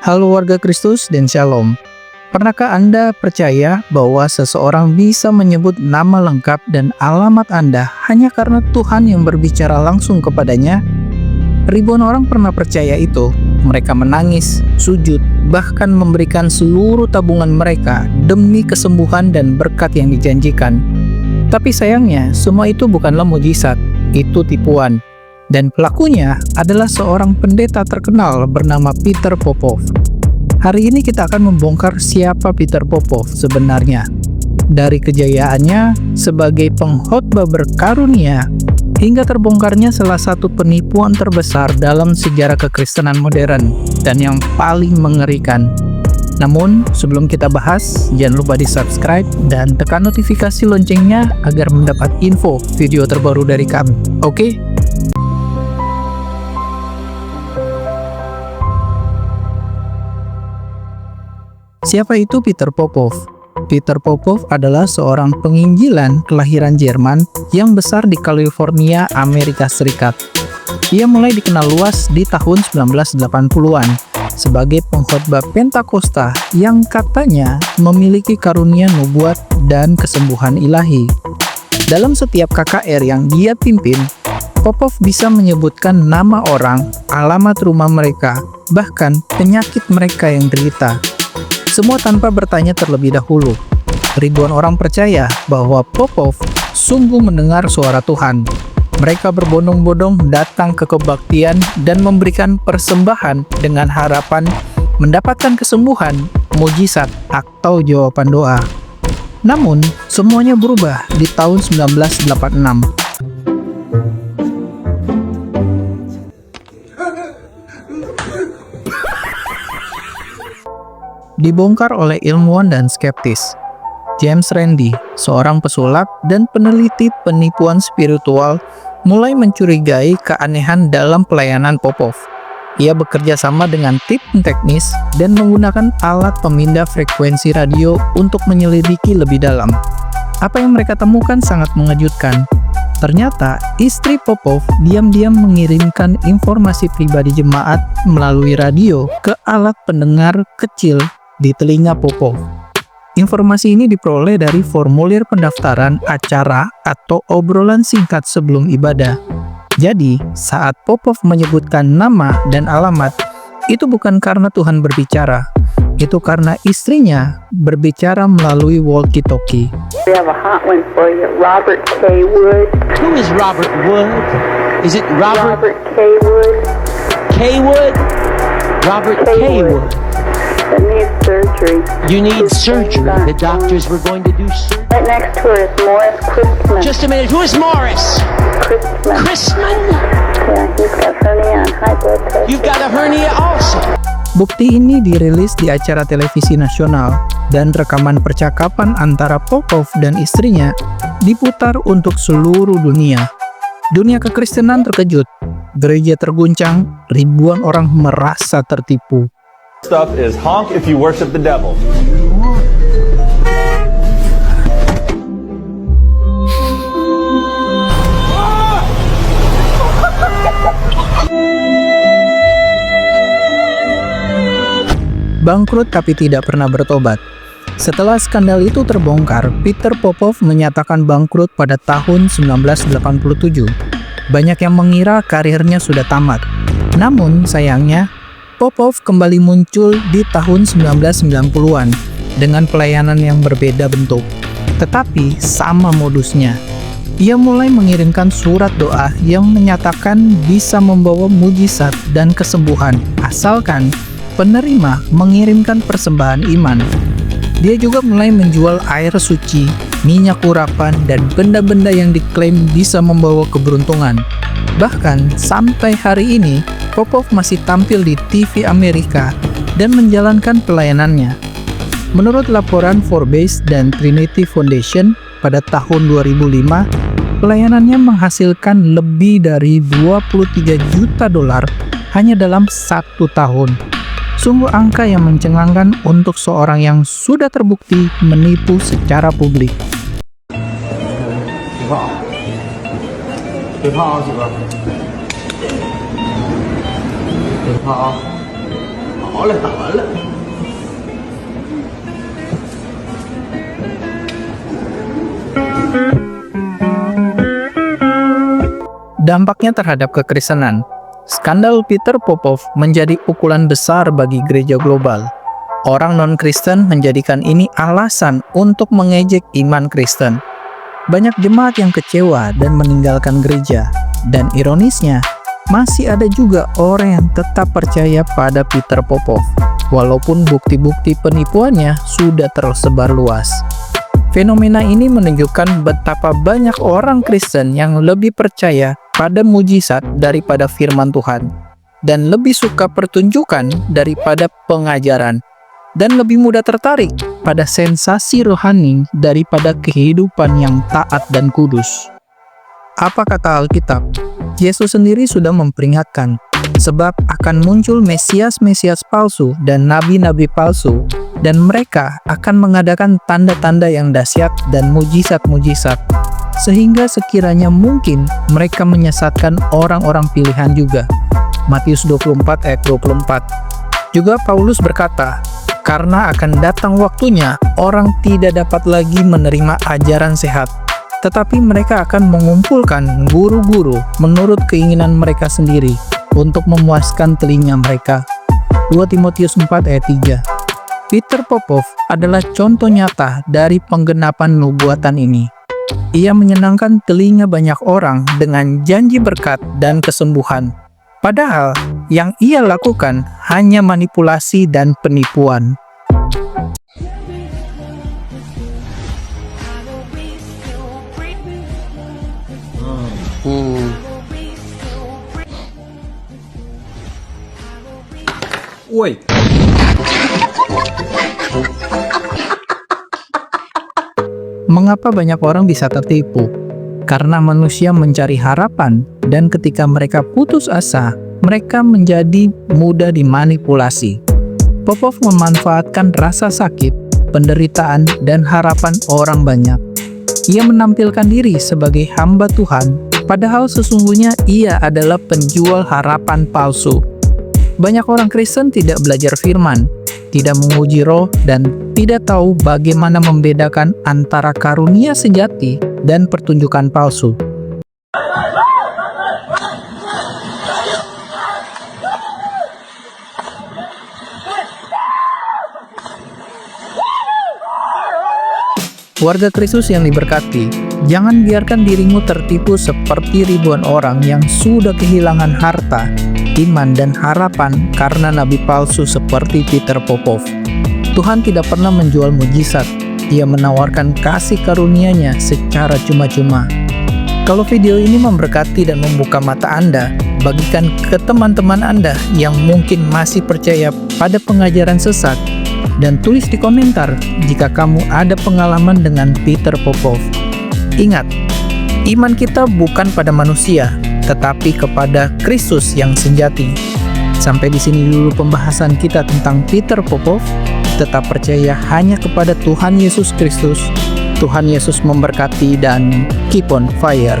Halo warga Kristus dan Shalom. Pernahkah Anda percaya bahwa seseorang bisa menyebut nama lengkap dan alamat Anda hanya karena Tuhan yang berbicara langsung kepadanya? Ribuan orang pernah percaya itu. Mereka menangis, sujud, bahkan memberikan seluruh tabungan mereka demi kesembuhan dan berkat yang dijanjikan. Tapi sayangnya, semua itu bukanlah mujizat, itu tipuan. Dan pelakunya adalah seorang pendeta terkenal bernama Peter Popoff. Hari ini kita akan membongkar siapa Peter Popoff sebenarnya. Dari kejayaannya sebagai pengkhotbah berkarunia, hingga terbongkarnya salah satu penipuan terbesar dalam sejarah kekristenan modern dan yang paling mengerikan. Namun, sebelum kita bahas, jangan lupa di-subscribe dan tekan notifikasi loncengnya agar mendapat info video terbaru dari kami. Oke? Siapa itu Peter Popoff? Peter Popoff adalah seorang penginjilan kelahiran Jerman yang besar di California, Amerika Serikat. Ia mulai dikenal luas di tahun 1980-an sebagai pengkhotbah Pentakosta yang katanya memiliki karunia nubuat dan kesembuhan ilahi. Dalam setiap KKR yang dia pimpin, Popoff bisa menyebutkan nama orang, alamat rumah mereka, bahkan penyakit mereka yang derita. Semua tanpa bertanya terlebih dahulu. Ribuan orang percaya bahwa Popoff sungguh mendengar suara Tuhan. Mereka berbondong-bondong datang ke kebaktian dan memberikan persembahan dengan harapan mendapatkan kesembuhan, mujizat, atau jawaban doa. Namun, semuanya berubah di tahun 1986. Dibongkar oleh ilmuwan dan skeptis. James Randi, seorang pesulap dan peneliti penipuan spiritual, mulai mencurigai keanehan dalam pelayanan Popoff. Ia bekerja sama dengan tim teknis dan menggunakan alat pemindah frekuensi radio untuk menyelidiki lebih dalam. Apa yang mereka temukan sangat mengejutkan. Ternyata, istri Popoff diam-diam mengirimkan informasi pribadi jemaat melalui radio ke alat pendengar kecil di telinga Popoff. Informasi ini diperoleh dari formulir pendaftaran acara atau obrolan singkat sebelum ibadah. Jadi, saat Popoff menyebutkan nama dan alamat, itu bukan karena Tuhan berbicara, itu karena istrinya berbicara melalui walkie-talkie. We have a hot one for you, Robert K. Wood. Who is Robert Wood? Is it Robert K. Wood. K. Wood? Robert K. Wood. That needs surgery. You need surgery. The doctors were going to do surgery. Right next to her is Morris Christman. Just a minute. Who is Morris? Christman. Christman? Yeah, he's got hernia and high blood pressure. You've got a hernia also. Bukti ini dirilis di acara televisi nasional dan rekaman percakapan antara Popoff dan istrinya diputar untuk seluruh dunia. Dunia kekristenan terkejut, gereja terguncang, ribuan orang merasa tertipu. Stuff is honk if you worship the devil. Bangkrut tapi tidak pernah bertobat. Setelah skandal itu terbongkar, Peter Popoff menyatakan bangkrut pada tahun 1987. Banyak yang mengira karirnya sudah tamat. Namun sayangnya, Popoff kembali muncul di tahun 1990-an dengan pelayanan yang berbeda bentuk, tetapi sama modusnya. Ia mulai mengirimkan surat doa yang menyatakan bisa membawa mujizat dan kesembuhan, asalkan penerima mengirimkan persembahan iman. Dia juga mulai menjual air suci, minyak urapan, dan benda-benda yang diklaim bisa membawa keberuntungan. Bahkan sampai hari ini, Popoff masih tampil di TV Amerika dan menjalankan pelayanannya. Menurut laporan Forbes dan Trinity Foundation pada tahun 2005, pelayanannya menghasilkan lebih dari 23 juta dolar hanya dalam 1 tahun. Sungguh angka yang mencengangkan untuk seorang yang sudah terbukti menipu secara publik. 别怕啊，几个，别怕啊，好， Dampaknya terhadap kekristenan. Skandal Peter Popov menjadi pukulan besar bagi gereja global. Orang non-Kristen menjadikan ini alasan untuk mengejek iman Kristen. Banyak jemaat yang kecewa dan meninggalkan gereja. Dan ironisnya, masih ada juga orang yang tetap percaya pada Peter Popov, walaupun bukti-bukti penipuannya sudah tersebar luas. Fenomena ini menunjukkan betapa banyak orang Kristen yang lebih percaya pada mujizat daripada firman Tuhan, dan lebih suka pertunjukan daripada pengajaran, dan lebih mudah tertarik pada sensasi rohani daripada kehidupan yang taat dan kudus. Apa kata Alkitab? Yesus sendiri sudah memperingatkan, sebab akan muncul Mesias-Mesias palsu dan nabi-nabi palsu, dan mereka akan mengadakan tanda-tanda yang dahsyat dan mujizat-mujizat, sehingga sekiranya mungkin mereka menyesatkan orang-orang pilihan juga. Matius 24 ayat 24. Juga Paulus berkata, karena akan datang waktunya orang tidak dapat lagi menerima ajaran sehat, tetapi mereka akan mengumpulkan guru-guru menurut keinginan mereka sendiri untuk memuaskan telinga mereka. 2 Timotius 4 ayat 3. Peter Popov adalah contoh nyata dari penggenapan nubuatan ini. Ia menyenangkan telinga banyak orang dengan janji berkat dan kesembuhan. Padahal yang ia lakukan hanya manipulasi dan penipuan. Woi. Mengapa banyak orang bisa tertipu? Karena manusia mencari harapan, dan ketika mereka putus asa, mereka menjadi mudah dimanipulasi. Popov memanfaatkan rasa sakit, penderitaan, dan harapan orang banyak. Ia menampilkan diri sebagai hamba Tuhan, padahal sesungguhnya ia adalah penjual harapan palsu. Banyak orang Kristen tidak belajar firman, tidak menguji roh, dan tidak tahu bagaimana membedakan antara karunia sejati dan pertunjukan palsu. Warga Kristus yang diberkati, jangan biarkan dirimu tertipu seperti ribuan orang yang sudah kehilangan harta, iman, dan harapan karena nabi palsu seperti Peter Popov. Tuhan tidak pernah menjual mujizat. Ia menawarkan kasih karunia-Nya secara cuma-cuma. Kalau video ini memberkati dan membuka mata Anda, bagikan ke teman-teman Anda yang mungkin masih percaya pada pengajaran sesat, dan tulis di komentar jika kamu ada pengalaman dengan Peter Popov. Ingat, iman kita bukan pada manusia, tetapi kepada Kristus yang sejati. Sampai di sini dulu pembahasan kita tentang Peter Popov. Tetap percaya hanya kepada Tuhan Yesus Kristus. Tuhan Yesus memberkati dan keep on fire.